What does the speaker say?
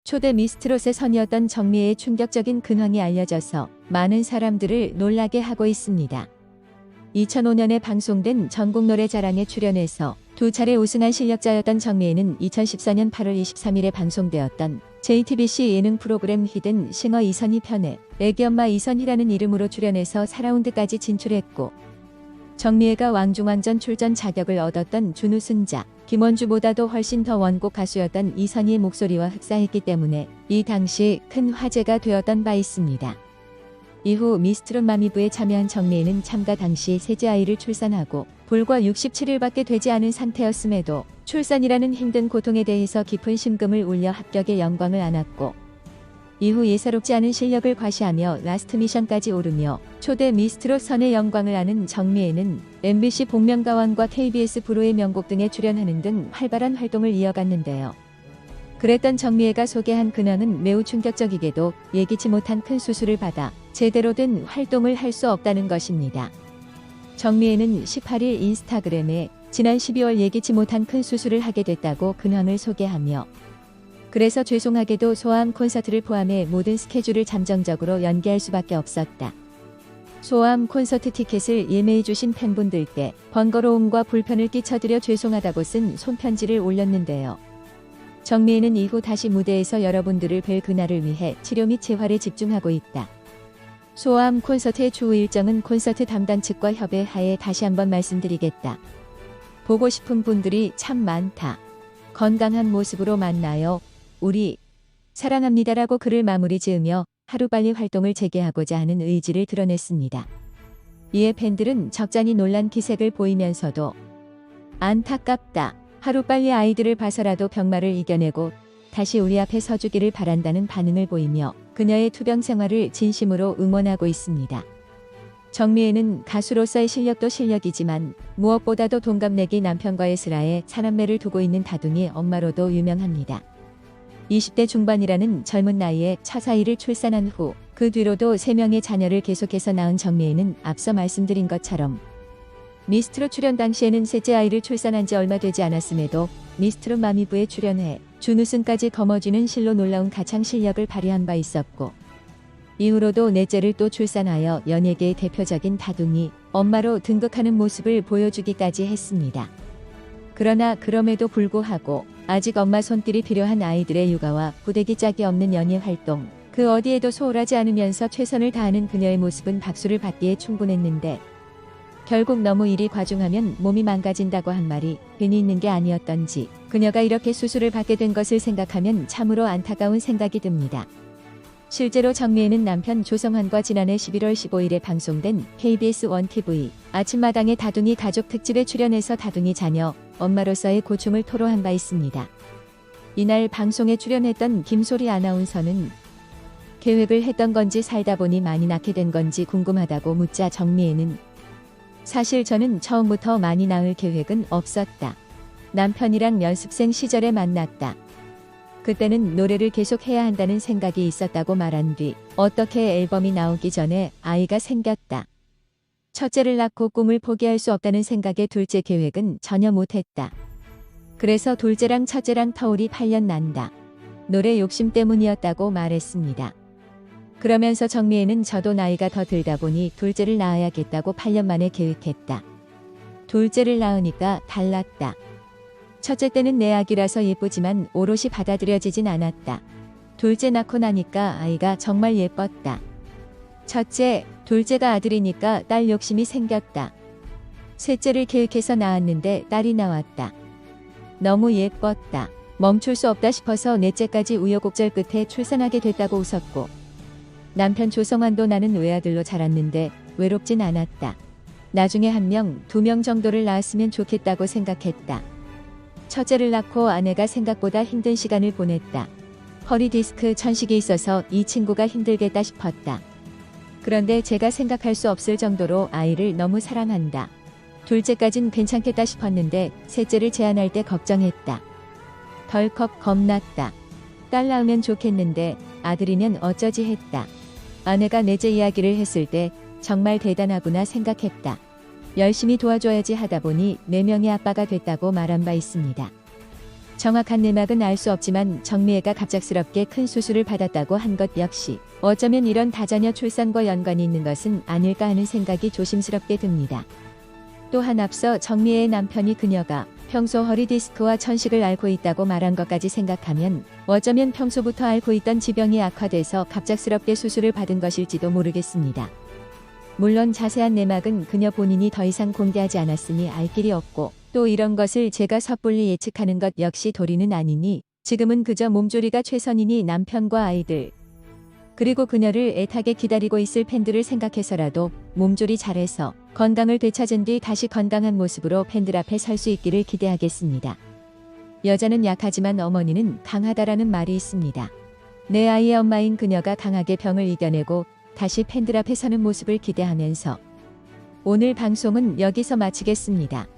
초대 미스트롯의 선이었던 정미애의 충격적인 근황이 알려져서 많은 사람들을 놀라게 하고 있습니다. 2005년에 방송된 전국노래자랑에 출연해서 2차례 우승한 실력자였던 정미애는 2014년 8월 23일에 방송되었던 JTBC 예능 프로그램 히든 싱어 이선희 편에 애기엄마 이선희라는 이름으로 출연해서 4라운드까지 진출했고, 정미애가 왕중왕전 출전 자격을 얻었던 준우승자 김원주보다도 훨씬 더 원곡 가수였던 이선희의 목소리와 흡사했기 때문에 이 당시 큰 화제가 되었던 바 있습니다. 이후 미스트롯 마미부에 참여한 정미애는 참가 당시 셋째 아이를 출산하고 불과 67일밖에 되지 않은 상태였음에도 출산이라는 힘든 고통에 대해서 깊은 심금을 울려 합격의 영광을 안았고, 이후 예사롭지 않은 실력을 과시하며 라스트 미션까지 오르며 초대 미스트롯 선의 영광을 아는 정미애는 MBC 복면가왕과 KBS 불후의 명곡 등에 출연하는 등 활발한 활동을 이어갔는데요. 그랬던 정미애가 소개한 근황은 매우 충격적이게도 예기치 못한 큰 수술을 받아 제대로 된 활동을 할 수 없다는 것입니다. 정미애는 18일 인스타그램에 지난 12월 예기치 못한 큰 수술을 하게 됐다고 근황을 소개하며, 그래서 죄송하게도 소아암 콘서트를 포함해 모든 스케줄을 잠정적으로 연기할 수밖에 없었다. 소아암 콘서트 티켓을 예매해주신 팬분들께 번거로움과 불편을 끼쳐드려 죄송하다고 쓴 손편지를 올렸는데요. 정미애는 이후 다시 무대에서 여러분들을 뵐 그날을 위해 치료 및 재활에 집중하고 있다. 소아암 콘서트의 추후 일정은 콘서트 담당 측과 협의하에 다시 한번 말씀드리겠다. 보고 싶은 분들이 참 많다. 건강한 모습으로 만나요. 우리 사랑합니다라고 글을 마무리 지으며 하루빨리 활동을 재개하고자 하는 의지를 드러냈습니다. 이에 팬들은 적잖이 놀란 기색을 보이면서도 안타깝다. 하루빨리 아이들을 봐서라도 병마를 이겨내고 다시 우리 앞에 서주기를 바란다는 반응을 보이며 그녀의 투병 생활을 진심으로 응원하고 있습니다. 정미애는 가수로서의 실력도 실력이지만 무엇보다도 동갑내기 남편과의 슬하에 사남매를 두고 있는 다둥이 엄마로도 유명합니다. 20대 중반이라는 젊은 나이에 첫 아이를 출산한 후 그 뒤로도 3명의 자녀를 계속해서 낳은 정미애는 앞서 말씀드린 것처럼 미스트롯 출연 당시에는 셋째 아이를 출산한 지 얼마 되지 않았음에도 미스트롯 마미부에 출연해 준우승까지 거머쥐는 실로 놀라운 가창 실력을 발휘한 바 있었고, 이후로도 넷째를 또 출산하여 연예계의 대표적인 다둥이 엄마로 등극하는 모습을 보여주기까지 했습니다. 그러나 그럼에도 불구하고 아직 엄마 손길이 필요한 아이들의 육아와 부대기 짝이 없는 연예 활동, 그 어디에도 소홀하지 않으면서 최선을 다하는 그녀의 모습은 박수를 받기에 충분했는데, 결국 너무 일이 과중하면 몸이 망가진다고 한 말이 괜히 있는 게 아니었던지 그녀가 이렇게 수술을 받게 된 것을 생각하면 참으로 안타까운 생각이 듭니다. 실제로 정미애는 남편 조성환과 지난해 11월 15일에 방송된 KBS 1TV 아침마당의 다둥이 가족 특집에 출연해서 다둥이 자녀, 엄마로서의 고충을 토로한 바 있습니다. 이날 방송에 출연했던 김소리 아나운서는 계획을 했던 건지 살다 보니 많이 낳게 된 건지 궁금하다고 묻자 정미애는 사실 저는 처음부터 많이 낳을 계획은 없었다. 남편이랑 연습생 시절에 만났다. 그때는 노래를 계속 해야 한다는 생각이 있었다고 말한 뒤 어떻게 앨범이 나오기 전에 아이가 생겼다. 첫째를 낳고 꿈을 포기할 수 없다는 생각에 둘째 계획은 전혀 못했다. 그래서 둘째랑 첫째랑 터울이 8년 난다. 노래 욕심 때문이었다고 말했습니다. 그러면서 정미애는 저도 나이가 더 들다 보니 둘째를 낳아야겠다고 8년 만에 계획했다. 둘째를 낳으니까 달랐다. 첫째 때는 내 아기라서 예쁘지만 오롯이 받아들여지진 않았다. 둘째 낳고 나니까 아이가 정말 예뻤다. 첫째, 둘째가 아들이니까 딸 욕심이 생겼다. 셋째를 계획해서 낳았는데 딸이 나왔다. 너무 예뻤다. 멈출 수 없다 싶어서 넷째까지 우여곡절 끝에 출산하게 됐다고 웃었고, 남편 조성환도 나는 외아들로 자랐는데 외롭진 않았다. 나중에 1명, 2명 정도를 낳았으면 좋겠다고 생각했다. 첫째를 낳고 아내가 생각보다 힘든 시간을 보냈다. 허리 디스크 천식이 있어서 이 친구가 힘들겠다 싶었다. 그런데 제가 생각할 수 없을 정도로 아이를 너무 사랑한다. 둘째까진 괜찮겠다 싶었는데 셋째를 제안할 때 걱정했다. 덜컥 겁났다. 딸 낳으면 좋겠는데 아들이면 어쩌지 했다. 아내가 넷째 이야기를 했을 때 정말 대단하구나 생각했다. 열심히 도와줘야지 하다 보니 4명의 아빠가 됐다고 말한 바 있습니다. 정확한 내막은 알 수 없지만 정미애가 갑작스럽게 큰 수술을 받았다고 한 것 역시 어쩌면 이런 다자녀 출산과 연관이 있는 것은 아닐까 하는 생각이 조심스럽게 듭니다. 또한 앞서 정미애의 남편이 그녀가 평소 허리디스크와 천식을 앓고 있다고 말한 것까지 생각하면 어쩌면 평소부터 앓고 있던 지병이 악화돼서 갑작스럽게 수술을 받은 것일지도 모르겠습니다. 물론 자세한 내막은 그녀 본인이 더 이상 공개하지 않았으니 알 길이 없고 또 이런 것을 제가 섣불리 예측하는 것 역시 도리는 아니니 지금은 그저 몸조리가 최선이니 남편과 아이들 그리고 그녀를 애타게 기다리고 있을 팬들을 생각해서라도 몸조리 잘해서 건강을 되찾은 뒤 다시 건강한 모습으로 팬들 앞에 설 수 있기를 기대하겠습니다. 여자는 약하지만 어머니는 강하다라는 말이 있습니다. 내 아이의 엄마인 그녀가 강하게 병을 이겨내고 다시 팬들 앞에 서는 모습을 기대하면서 오늘 방송은 여기서 마치겠습니다.